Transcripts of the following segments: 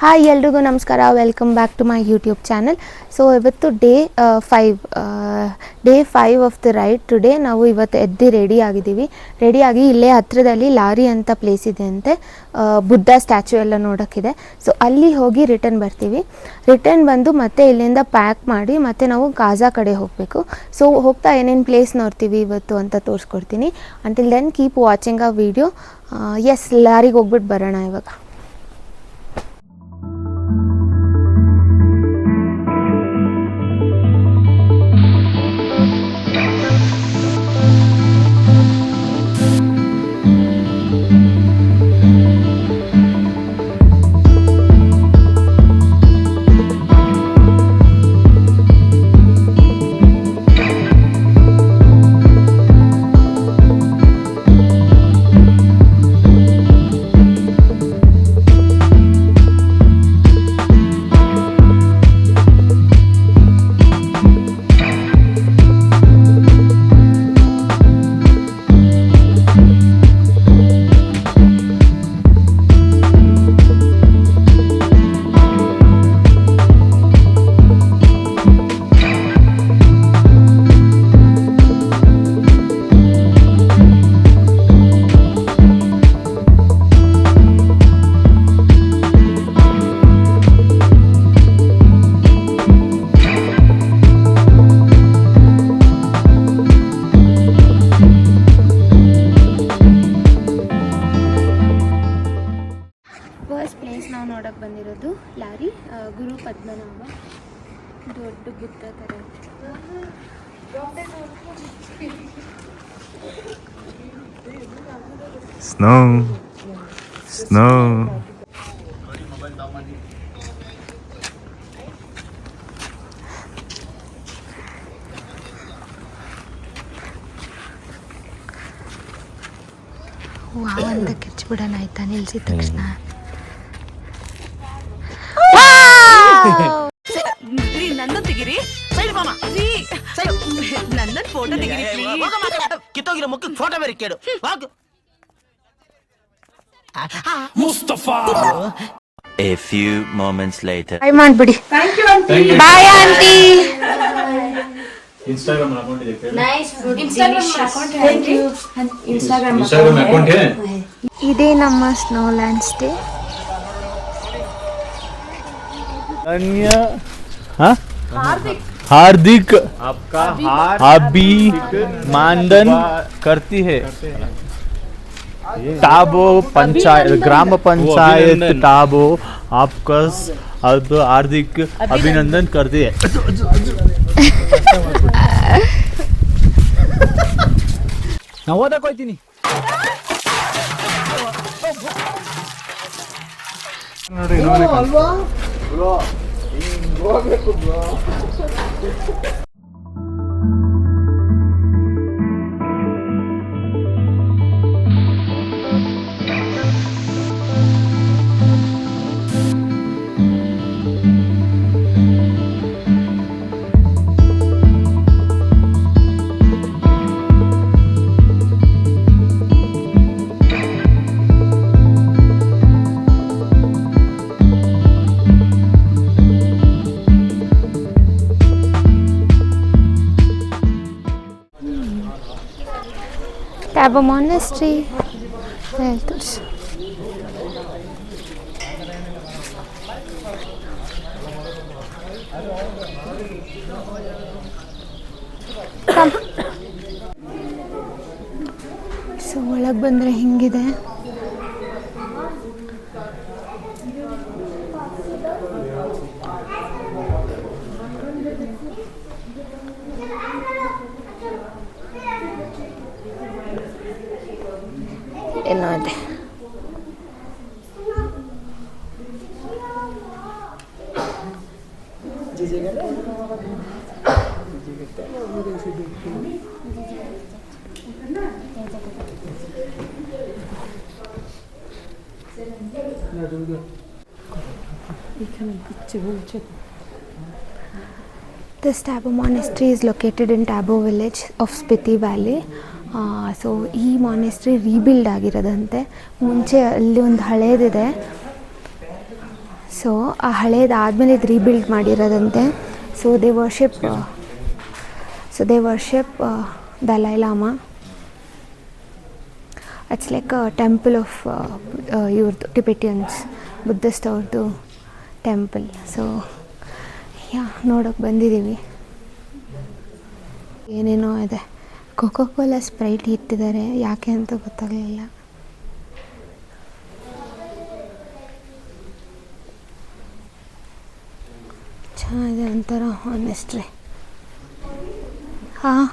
Hi ಎಲ್ರಿಗೂ ನಮಸ್ಕಾರ, welcome back to my YouTube channel. So ಇವತ್ತು day 5 of the ride. Today ನಾವು ಇವತ್ತು ಎದ್ದು ರೆಡಿಯಾಗಿ ಇಲ್ಲೇ ಹತ್ತಿರದಲ್ಲಿ ಲಾರಿ ಅಂತ ಪ್ಲೇಸ್ ಇದೆ ಅಂತೆ, ಬುದ್ಧ ಸ್ಟ್ಯಾಚು ಎಲ್ಲ ನೋಡೋಕ್ಕಿದೆ. ಸೊ ಅಲ್ಲಿ ಹೋಗಿ ರಿಟರ್ನ್ ಬಂದು ಮತ್ತೆ ಇಲ್ಲಿಂದ ಪ್ಯಾಕ್ ಮಾಡಿ ಮತ್ತೆ ನಾವು ಗಾಜಾ ಕಡೆ ಹೋಗಬೇಕು. ಸೊ ಹೋಗ್ತಾ ಏನೇನು ಪ್ಲೇಸ್ ನೋಡ್ತೀವಿ ಇವತ್ತು ಅಂತ ತೋರಿಸ್ಕೊಡ್ತೀನಿ. Until then keep watching a video. Yes, ಲಾರಿಗೆ ಹೋಗ್ಬಿಟ್ಟು ಬರೋಣ ಇವಾಗ. ಫಸ್ಟ್ ಪ್ಲೇಸ್ ನಾವು ನೋಡೋಕೆ ಬಂದಿರೋದು ಲಾರಿ, ಗುರು ಪದ್ಮನಾಭ. ದೊಡ್ಡ ಬುದ್ಧ ಥರ. ಸ್ನೋ ವಾವ್ ಅಂತ ಕಿರ್ಚ್ಬಿಡೋಣ ಆಯ್ತಾ ನಿಲ್ಸಿದ ತಕ್ಷಣ. ನನ್ನ ತೆಗಿರಿ ಸೈಡ್ ಮಾಮ ನನ್ನ ಫೋಟೋ ತೆಗಿರಿ ಕಿತ್ತೋಗಿರೋ ಮುಖಕ್ಕೆ ಫೋಟೋ ಬೇರೆ ಕೇಳು Mustafa. A few moments later. ಬಾಯ್ ಮಾಡ್ಬಿಡಿ. Bye aunty. Instagram account ಇದೆ ಕೇಳು. Nice food. Instagram account है. Thank you. Instagram account है. ಇದೇ ನಮ್ಮ ಸ್ನೋಲ್ಯಾಂಡ್ ಸ್ಟೇ. अन्य हार्दिक आपका अभी मानदन करती है टाबो पंचायत ग्राम पंचायत टाबो आपका हार्दिक अभिनंदन करती है. ನಾವು ಓದಕ್ಕೆ ಹೋಗ್ತೀನಿ. Tabo Monastery. ಸೊ ಒಳಗೆ ಬಂದರೆ ಹಿಂಗಿದೆ. ಏನೋ ಇದೆ. This Tabo Monastery is located in Tabo village of Spiti Valley. So ಈ ಮಾನೆಸ್ಟ್ರಿ ರೀಬಿಲ್ಡ್ ಆಗಿರೋದಂತೆ. ಮುಂಚೆ ಅಲ್ಲಿ ಒಂದು ಹಳೇದಿದೆ. ಸೊ ಸೊ ಆ ಹಳೇದಾದಮೇಲೆ ಇದು ರೀಬಿಲ್ಡ್ ಮಾಡಿರೋದಂತೆ. So they worship Dalai Lama. It's like a temple of ಇವ್ರದ್ದು ಟಿಬೆಟಿಯನ್ಸ್, ಬುದ್ಧಿಸ್ಟ್ ಅವ್ರದ್ದು ಟೆಂಪಲ್. ಸೊ ನೋಡೋಕೆ ಬಂದಿದ್ದೀವಿ. ಏನೇನೋ ಇದೆ. ಕೊಕೋ ಕೋಲಾ ಸ್ಪ್ರೈಟ್ ಇಟ್ಟಿದ್ದಾರೆ, ಯಾಕೆ ಅಂತ ಗೊತ್ತಾಗಲಿಲ್ಲ. ಚೆನ್ನಾಗಿದೆ ಒಂಥರ ಆನೆಸ್ಟ್ರಿ. ಹಾಂ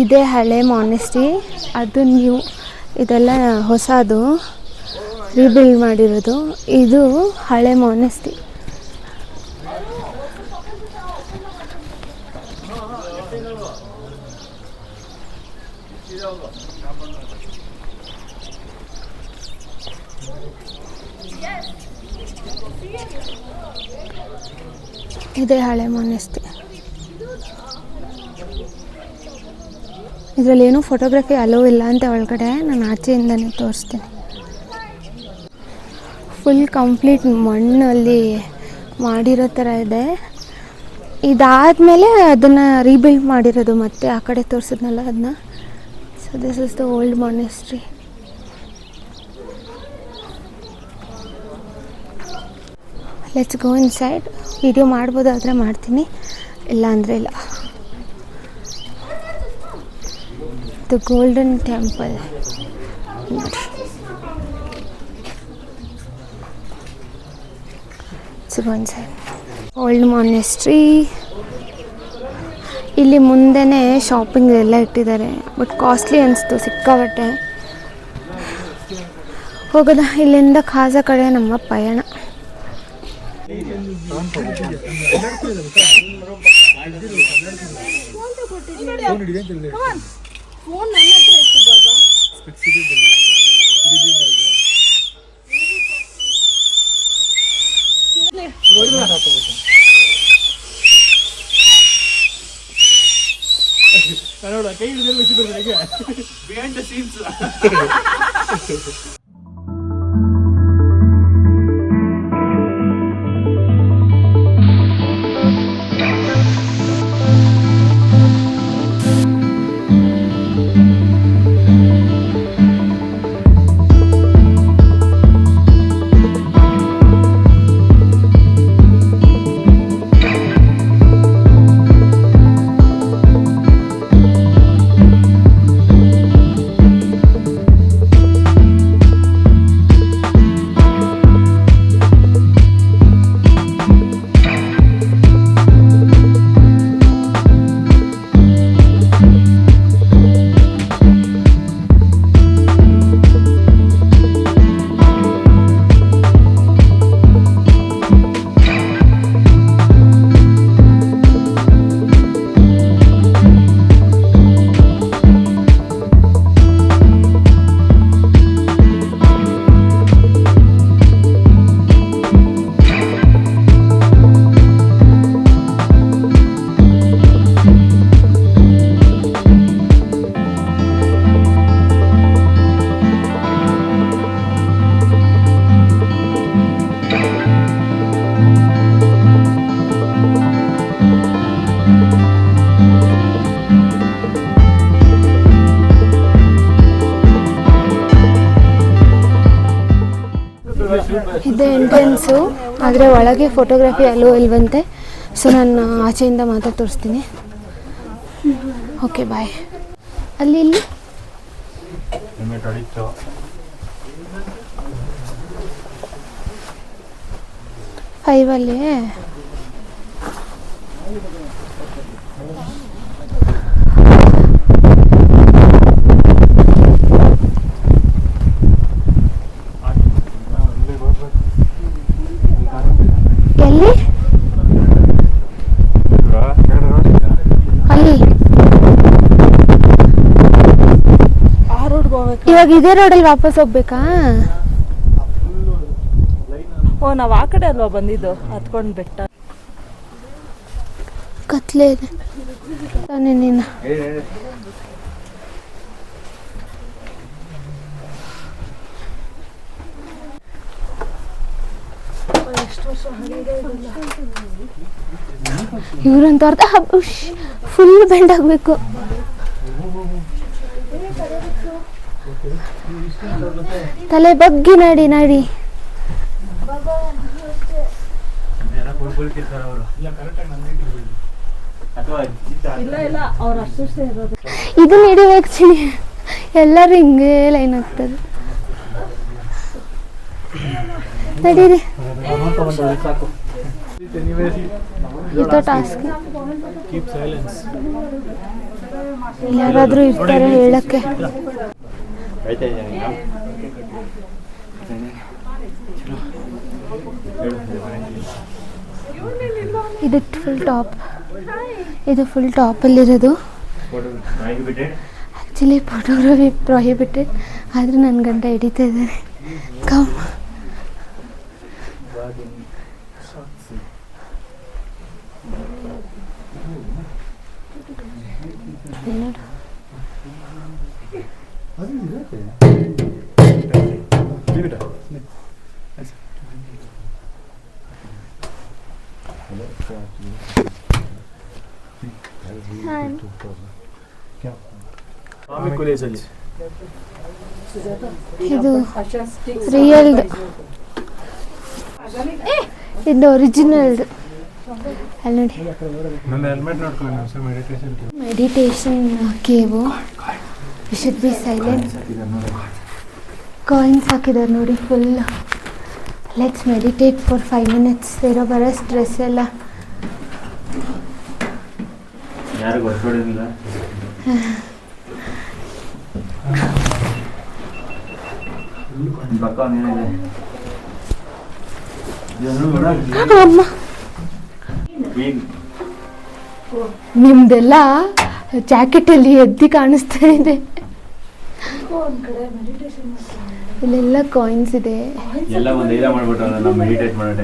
ಇದೇ ಹಳೆ ಮಾನೆಸ್ಟ್ರಿ, ಅದು ನ್ಯೂ, ಇದೆಲ್ಲ ಹೊಸದು ರೀಬಿಲ್ಡ್ ಮಾಡಿರೋದು. ಇದು ಹಳೆ ಮಾನೆಸ್ಟ್ರಿ. ಇದೇ ಹಳೆ ಮಾನೆಸ್ಟ್ರಿ. ಇದರಲ್ಲೇನೂ ಫೋಟೋಗ್ರಫಿ ಅಲೋ ಇಲ್ಲ ಅಂತ ಒಳಗಡೆ, ನಾನು ಆಚೆಯಿಂದನೇ ತೋರಿಸ್ತೀನಿ. ಫುಲ್ ಕಂಪ್ಲೀಟ್ ಮಣ್ಣಲ್ಲಿ ಮಾಡಿರೋ ಥರ ಇದೆ. ಇದಾದಮೇಲೆ ಅದನ್ನು ರೀಬಿಲ್ಡ್ ಮಾಡಿರೋದು, ಮತ್ತೆ ಆ ಕಡೆ ತೋರಿಸಿದ್ನಲ್ಲ ಅದನ್ನ. So this is the old monastery. Let's go inside. Video ಮಾಡ್ಬೋದಾದರೆ ಮಾಡ್ತೀನಿ, ಇಲ್ಲ ಅಂದರೆ ಇಲ್ಲ. ದ ಗೋಲ್ಡನ್ ಟೆಂಪಲ್ ನೋಡಿ. Let's go inside. Old monastery. ಇಲ್ಲಿ ಮುಂದೆನೇ ಶಾಪಿಂಗ್ ಎಲ್ಲ ಇಟ್ಟಿದ್ದಾರೆ, ಬಟ್ ಕಾಸ್ಟ್ಲಿ ಅನಿಸ್ತು ಸಿಕ್ಕಾಬಟ್ಟೆ. ಹೋಗೋದ ಇಲ್ಲಿಂದ ಖಾಜಾ ಕಡೆ ನಮ್ಮ ಪಯಣ. ಕೈ ಬಿಹೈಂಡ್ ದ ಸೀನ್ಸ್. ಇದು ಎಂಟ್ರೆನ್ಸು, ಆದರೆ ಒಳಗೆ ಫೋಟೋಗ್ರಫಿ ಅಲೋ ಇಲ್ವಂತೆ. ಸೊ ನಾನು ಆಚೆಯಿಂದ ಮಾತ್ರ ತೋರಿಸ್ತೀನಿ. Okay bye. ಅಲ್ಲಿ ಇಲ್ಲಿ 5 ಅಲ್ಲಿ ಎಲ್ಲಿ ಅಲ್ಲಿ ಇವಾಗ ಇದೇ ರೋಡಲ್ಲಿ ವಾಪಸ್ ಹೋಗ್ಬೇಕಾ? ಓ ನಾವ್ ಆ ಕಡೆ ಅಲ್ವಾ ಬಂದಿದ್ದು ಹತ್ಕೊಂಡ್ ಬೆಟ್ಟ. ಕತ್ಲೆ ಇದೆ ತಾನೇ ನೀನು. ಇವ್ರಂತ ಅರ್ಥ ಫುಲ್ ಬೆಂಡ್ ಆಗ್ಬೇಕು. ತಲೆ ಬಗ್ಗಿ ನಡಿ ನಡಿ. ಇಲ್ಲ ಅವ್ರ ಅಷ್ಟೇ ಇರೋದು. ಇದನ್ನ ಹಿಡಿಬೇಕು ಚಿನಿ, ಎಲ್ಲರೂ ಹಿಂಗೆ ಲೈನ್ ಆಗ್ತದೆ. ನಡೀರಿ, ಇದು ಟಾಸ್ಕ್. ಯಾರಾದ್ರೂ ಇರ್ತಾರೆ ಹೇಳಕ್ಕೆ. ಇದು ಫುಲ್ ಟಾಪ್, ಇದು ಫುಲ್ ಟಾಪಲ್ಲಿರೋದು. ಆ್ಯಕ್ಚುಲಿ ಫೋಟೋಗ್ರಫಿ ಪ್ರೊಹಿಬಿಟೆಡ್, ಆದರೆ ನನ್ನ ಗಂಟ ಹಿಡಿತಾ ಇದ್ದಾರೆ. ಕಮ್ ಇದು ರಿಯಲ್ದು, ಇದು ಒರಿಜಿನಲ್ದು. ಅಲ್ಲಿ ನೋಡಿ, meditation cave. You should be silent. Coins ಹಾಕಿದ್ದಾರೆ ನೋಡಿ full. Let's meditate for 5 minutes. ಇರೋ ಬರೋ ಸ್ಟ್ರೆಸ್ ಎಲ್ಲ ಅಮ್ಮ. ನಿಮ್ದೆಲ್ಲ ಜಾಕೆಟಲ್ಲಿ ಎದ್ದಿ ಕಾಣಿಸ್ತಾ ಇದೆ. ಇಲ್ಲೆಲ್ಲ ಕಾಯಿನ್ಸ್ ಇದೆ,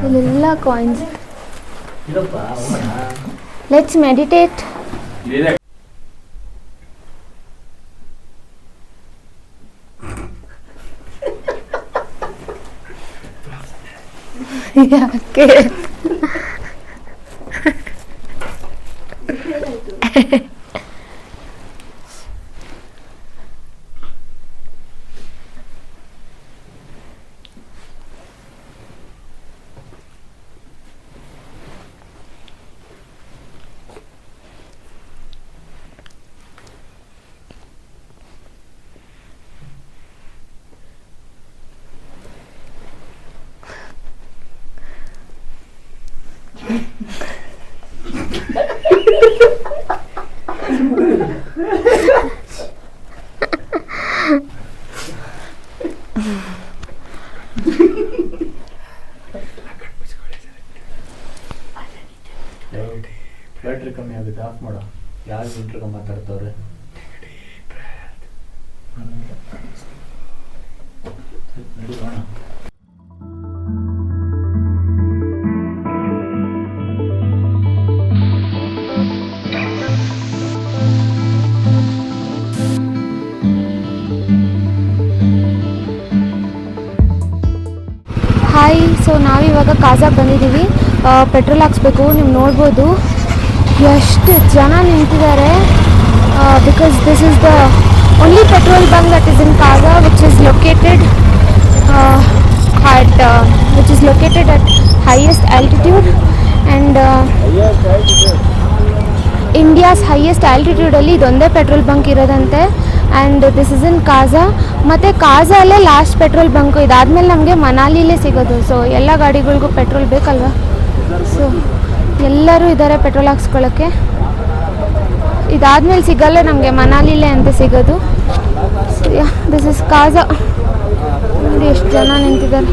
ಇಲ್ಲೆಲ್ಲ ಕಾಯಿನ್ಸ್. Let's meditate. ಯಾಕೆ ಬ್ಯಾಟ್ರಿ ಕಮ್ಮಿ ಆಗುತ್ತೆ, ಆಫ್ ಮಾಡೋ. ಯಾರು ಇಂಟ್ರಿಗೆ ಮಾತಾಡ್ತವ್ರೆ? ನಡೀರೋಣ. ಹಾಯ್. ಸೊ ನಾವಿವಾಗ ಕಾಜಾಗ್ ಬಂದಿದ್ದೀವಿ. ಪೆಟ್ರೋಲ್ ಹಾಕ್ಸ್ಬೇಕು. ನೀವು ನೋಡ್ಬೋದು ಎಷ್ಟು ಜನ ನಿಂತಿದ್ದಾರೆ. Because this is the only petrol bunk that is in Kaza, which is located at highest altitude, and India's highest ಆಲ್ಟಿಟ್ಯೂಡಲ್ಲಿ ಇದೊಂದೇ ಪೆಟ್ರೋಲ್ ಬಂಕ್ ಇರೋದಂತೆ. And this is in Kaza. ಮತ್ತು ಕಾಜಾಲ್ಲೇ ಲಾಸ್ಟ್ ಪೆಟ್ರೋಲ್ ಬಂಕು. ಇದಾದಮೇಲೆ ನಮಗೆ ಮನಾಲಿಲೇ ಸಿಗೋದು. ಸೊ ಎಲ್ಲ ಗಾಡಿಗಳಿಗೂ ಪೆಟ್ರೋಲ್ ಬೇಕಲ್ವ. ಸೊ ಎಲ್ಲರೂ ಇದ್ದಾರೆ ಪೆಟ್ರೋಲ್ ಹಾಕ್ಸ್ಕೊಳ್ಳೋಕ್ಕೆ. ಇದಾದಮೇಲೆ ಸಿಗಲ್ಲ ನಮಗೆ, ಮನಾಲಿಲೇ ಅಂತ ಸಿಗೋದು. This is Kaza. ನೋಡಿ ಎಷ್ಟು ಜನ ನಿಂತಿದ್ದಾರೆ.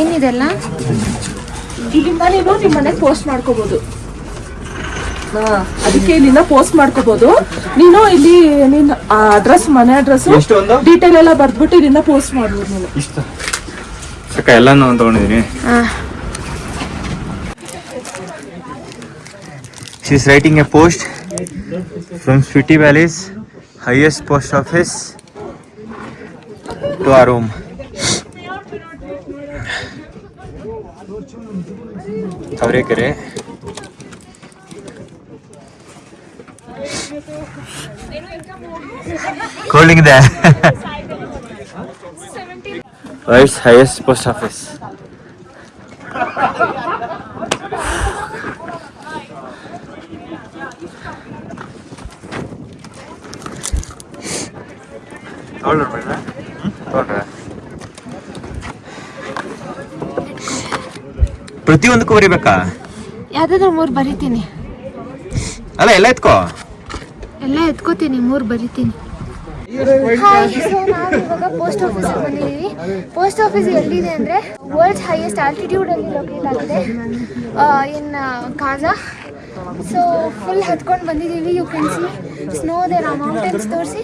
ಏನಿದೆಲ್ಲ? ಇಲ್ಲಿಂದ ನೀನು ನಿಮ್ಮ ಮನೆಗೆ ಪೋಸ್ಟ್ ಮಾಡ್ಕೋಬಹುದು. ಅದಕ್ಕೆ ಇಲ್ಲಿಂದ ಪೋಸ್ಟ್ ಮಾಡ್ಕೋಬಹುದು. ನೀನು ಇಲ್ಲಿ ನಿನ್ನ ಅಡ್ರೆಸ್, ಮನೆ ಅಡ್ರೆಸ್, ಡೀಟೇಲ್ ಎಲ್ಲ ಬರ್ದ್ಬಿಟ್ಟು ಇಲ್ಲಿಂದ ಪೋಸ್ಟ್ ಮಾಡ್ಬೋದು ನೀನು. ಅಕ್ಕ ಎಲ್ಲಾನು ತಗೊಂಡಿದ್ದೀನಿ. She is writing a post from Spiti Valley's highest post office to our home. Tavrekere. Calling there. World's highest post office. ಪ್ರತಿಯೊಂದಕ್ಕೂ ಬರೀಬೇಕಾ? ಯಾವ್ದಾದ್ರು 3 ಬರಿತೀನಿ. ಅಲ್ಲ ಎಲ್ಲ ಎತ್ಕೋ. ಎಲ್ಲ ಎತ್ಕೋತೀನಿ, 3 ಬರಿತೀನಿ. ಹಾಯ್, ಸೊ ನಾವು ಇವಾಗ ಪೋಸ್ಟ್ ಆಫೀಸಿಗೆ ಬಂದಿದ್ದೀವಿ. ಪೋಸ್ಟ್ ಆಫೀಸ್ ಎಲ್ಲಿದೆ ಅಂದರೆ ವರ್ಲ್ಡ್ಸ್ ಹೈಯೆಸ್ಟ್ ಆಲ್ಟಿಟ್ಯೂಡಲ್ಲಿ ಲೊಕೇಟ್ ಆಗಿದೆ ಇನ್ ಕಾಜಾ. ಸೊ ಫುಲ್ ಹತ್ಕೊಂಡು ಬಂದಿದ್ದೀವಿ. You can see snow there are mountains. ತೋರಿಸಿ.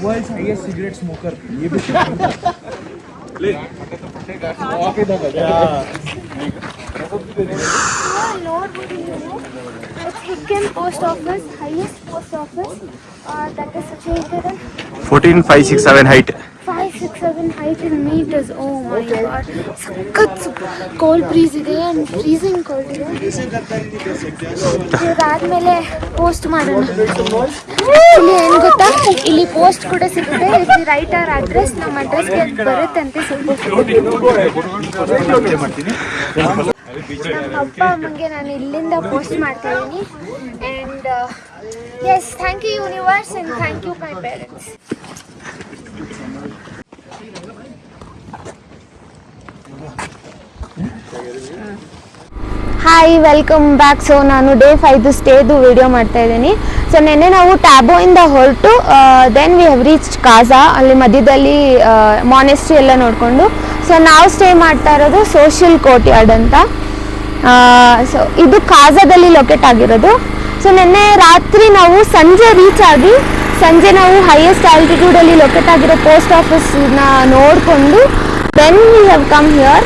वर्ल्ड्स हाईएस्ट सिगरेट स्मोकर ये भी post office, highest post office that is situated in 14,567 height. 567 height in meters. Oh my god, ಸಖತ್ cold breeze ಇದೆ and freezing cold ಇದೆ. ಇದಾದ್ಮೇಲೆ post ಮಾಡೋಣ. ಇಲ್ಲಿ ಏನು ಗೊತ್ತಾ, ಇಲ್ಲಿ ಪೋಸ್ಟ್ ಕೂಡ ಸಿಗುತ್ತೆ. ಇಲ್ಲಿ ರೈಟ್ ಅವರ್ ಅಡ್ರೆಸ್, ನಮ್ಮ ಅಡ್ರೆಸ್ಗೆ ಬರುತ್ತಂತೆ. ನಮ್ಮ ಅಪ್ಪ ಅಮ್ಮಂಗೆ ನಾನು ಇಲ್ಲಿಂದ ಪೋಸ್ಟ್ ಮಾಡ್ತಾ ಇದ್ದೀನಿ. And yes, thank you universe and thank you my parents. Hi, welcome back. So ನಾನು ಡೇ 5 ಸ್ಟೇದು ವಿಡಿಯೋ ಮಾಡ್ತಾ ಇದ್ದೀನಿ. ಸೊ ನೆನ್ನೆ ನಾವು ಟ್ಯಾಬೋಯಿಂದ ಹೊರಟು then we have reached Kaza. ಅಲ್ಲಿ ಮಧ್ಯದಲ್ಲಿ ಮಾನೆಸ್ಟ್ರಿ ಎಲ್ಲ ನೋಡಿಕೊಂಡು, ಸೊ ನಾವು ಸ್ಟೇ ಮಾಡ್ತಾ ಇರೋದು ಸೋಷಿಯಲ್ ಕೋರ್ಟ್ಯಾರ್ಡ್ ಅಂತ. ಸೊ ಇದು ಕಾಜಾದಲ್ಲಿ ಲೊಕೇಟ್ ಆಗಿರೋದು. ಸೊ ನೆನ್ನೆ ರಾತ್ರಿ ನಾವು ಸಂಜೆ ರೀಚ್ ಆಗಿ, ಸಂಜೆ ನಾವು ಹೈಯೆಸ್ಟ್ ಆಲ್ಟಿಟ್ಯೂಡಲ್ಲಿ ಲೊಕೇಟ್ ಆಗಿರೋ ಪೋಸ್ಟ್ ಆಫೀಸ್ನ ನೋಡಿಕೊಂಡು then we have come here.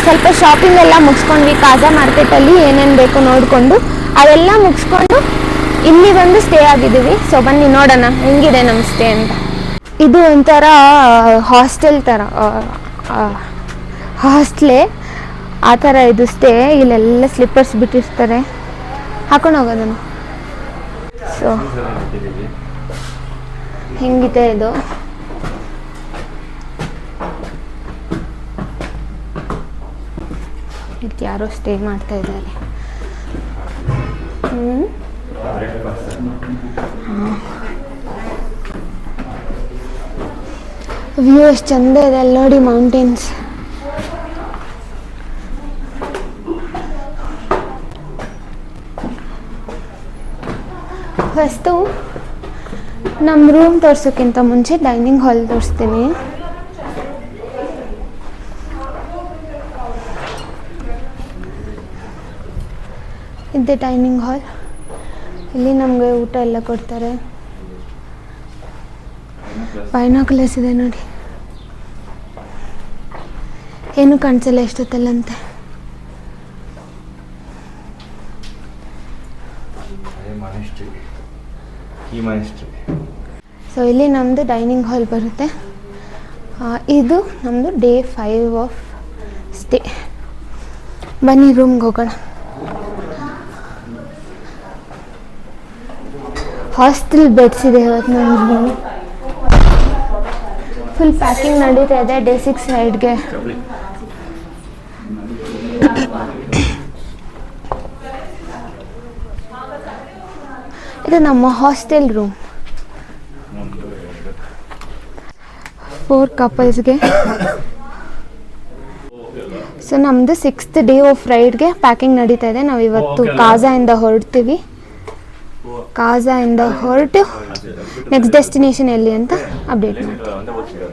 ಸ್ವಲ್ಪ ಶಾಪಿಂಗ್ ಎಲ್ಲ ಮುಗಿಸ್ಕೊಂಡ್ವಿ. ಕಾಜಾ ಮಾರ್ಕೆಟಲ್ಲಿ ಏನೇನು ಬೇಕು ನೋಡಿಕೊಂಡು ಅವೆಲ್ಲ ಮುಗಿಸ್ಕೊಂಡು ಇಲ್ಲಿ ಬಂದು ಸ್ಟೇ ಆಗಿದ್ದೀವಿ. ಸೊ ಬನ್ನಿ ನೋಡೋಣ ಹೆಂಗಿದೆ ನಮ್ಮ ಸ್ಟೇ ಅಂತ. ಇದು ಒಂಥರ ಹಾಸ್ಟೆಲ್ ಥರ, ಹಾಸ್ಟ್ಲೇ. ಆ ಥರ ಇದು ಸ್ಟೇ. ಇಲ್ಲೆಲ್ಲ ಸ್ಲಿಪ್ಪರ್ಸ್ ಬಿಟ್ಟಿರ್ತಾರೆ, ಹಾಕೊಂಡು ಹೋಗೋದನ್ನು. ಸೊ ಹೆಂಗಿದೆ ಇದು? ಇದಕ್ಕೆ ಯಾರೋ ಸ್ಟೇ ಮಾಡ್ತಾ ಇದ್ದಾರೆ. ವ್ಯೂ ಎಷ್ಟು ಚಂದ ಇದೆ ಅಲ್ಲಿ ನೋಡಿ, ಮೌಂಟೇನ್ಸ್. ಫಸ್ಟು ನಮ್ಮ ರೂಮ್ ತೋರ್ಸೋಕ್ಕಿಂತ ಮುಂಚೆ ಡೈನಿಂಗ್ ಹಾಲ್ ತೋರಿಸ್ತೀನಿ. ಇದೆ ಡೈನಿಂಗ್ ಹಾಲ್. ಇಲ್ಲಿ ನಮಗೆ ಊಟ ಎಲ್ಲ ಕೊಡ್ತಾರೆ. ಬೈನಾಕ್ಯುಲರ್ಸ್ ಇದೆ ನೋಡಿ, ಏನು ಕಾಣಿಸಲ್ಲ ಎಷ್ಟೊತ್ತಲ್ಲಂತೆ. ಸೊ ಇಲ್ಲಿ ನಮ್ಮದು ಡೈನಿಂಗ್ ಹಾಲ್ ಬರುತ್ತೆ. ಇದು ನಮ್ಮದು ಡೇ 5 ಆಫ್ ಸ್ಟೇ. ಬನ್ನಿ ರೂಮ್ಗೆ ಹೋಗೋಣ. ಹಾಸ್ಟೆಲ್ ಬೆಡ್ಸ್ ಇದೆ ಇವತ್ತು ನಮ್ಮ ರೂಮ್. ಫುಲ್ ಪ್ಯಾಕಿಂಗ್ ನಡೀತಾ ಇದೆ ಡೇ 6 ರೈಡ್ಗೆ. ಇದು ನಮ್ಮ ಹಾಸ್ಟೆಲ್ ರೂಮ್ 4 ಕಪಲ್ಸ್ಗೆ. ಸೊ ನಮ್ಮದು 6th ಡೇ ಆಫ್ ರೈಡ್ಗೆ ಪ್ಯಾಕಿಂಗ್ ನಡೀತಾ ಇದೆ. ನಾವು ಇವತ್ತು ಕಾಜಾಯಿಂದ ಹೊರಡ್ತೀವಿ. ಕಾಜಾಯಿಂದ ಹೊರಟು ನೆಕ್ಸ್ಟ್ ಡೆಸ್ಟಿನೇಷನ್ ಎಲ್ಲಿ ಅಂತ ಅಪ್ಡೇಟ್ ಮಾಡ್ತೀವಿ.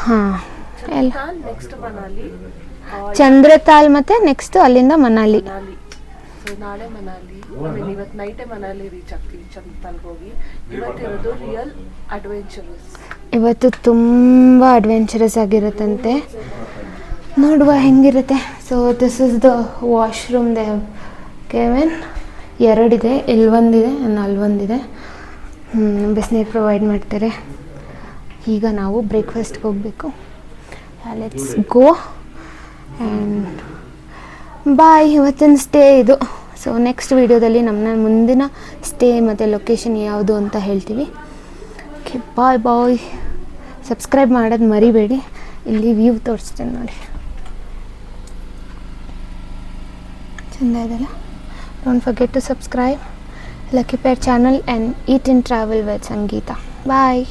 ಹಾಂ, ಎಲ್ಲ ನೆಕ್ಸ್ಟ್ ಮನಾಲಿ, ಚಂದ್ರತಾಲ್ ಮತ್ತು ನೆಕ್ಸ್ಟ್ ಅಲ್ಲಿಂದ ಮನಾಲಿ. ಸೊ ನಾಳೆ ಮನಾಲಿ, ಇವತ್ತು ನೈಟೇ ಮನಾಲಿ ರೀಚ್ ಆಗ್ತೀವಿ ಚಂದ್ರತಾಲ್ಗೆ ಹೋಗಿ. ಇವತ್ತಿರೋದು ರಿಯಲ್ ಅಡ್ವೆಂಚರಸ್. ಇವತ್ತು ತುಂಬ ಅಡ್ವೆಂಚರಸ್ ಆಗಿರುತ್ತಂತೆ, ನೋಡುವ ಹೆಂಗಿರುತ್ತೆ. So this is the washroom. They have given 2 ಇದೆ, ಇಲ್ಲಿ ಒಂದಿದೆ, ಅಲ್ಲೊಂದಿದೆ. ಬಿಸಿನೀರು ಪ್ರೊವೈಡ್ ಮಾಡ್ತಾರೆ. ಈಗ ನಾವು ಬ್ರೇಕ್ಫಾಸ್ಟ್ಗೆ ಹೋಗಬೇಕು. Let's go and bye. ಇವತ್ತಿನ ಸ್ಟೇ ಇದು. ಸೊ ನೆಕ್ಸ್ಟ್ ವೀಡಿಯೋದಲ್ಲಿ ನಮ್ಮ ಮುಂದಿನ ಸ್ಟೇ ಮತ್ತು ಲೊಕೇಶನ್ ಯಾವುದು ಅಂತ ಹೇಳ್ತೀವಿ. ಓಕೆ, ಬಾಯ್ ಬಾಯ್. ಸಬ್ಸ್ಕ್ರೈಬ್ ಮಾಡೋದು ಮರಿಬೇಡಿ. ಇಲ್ಲಿ ವ್ಯೂ ತೋರಿಸ್ತೇನೆ ನೋಡಿ, ಚೆಂದ ಇದೆಲ್ಲ. Don't forget to subscribe Lucky Pair channel and eat and travel with Sangeeta. Bye.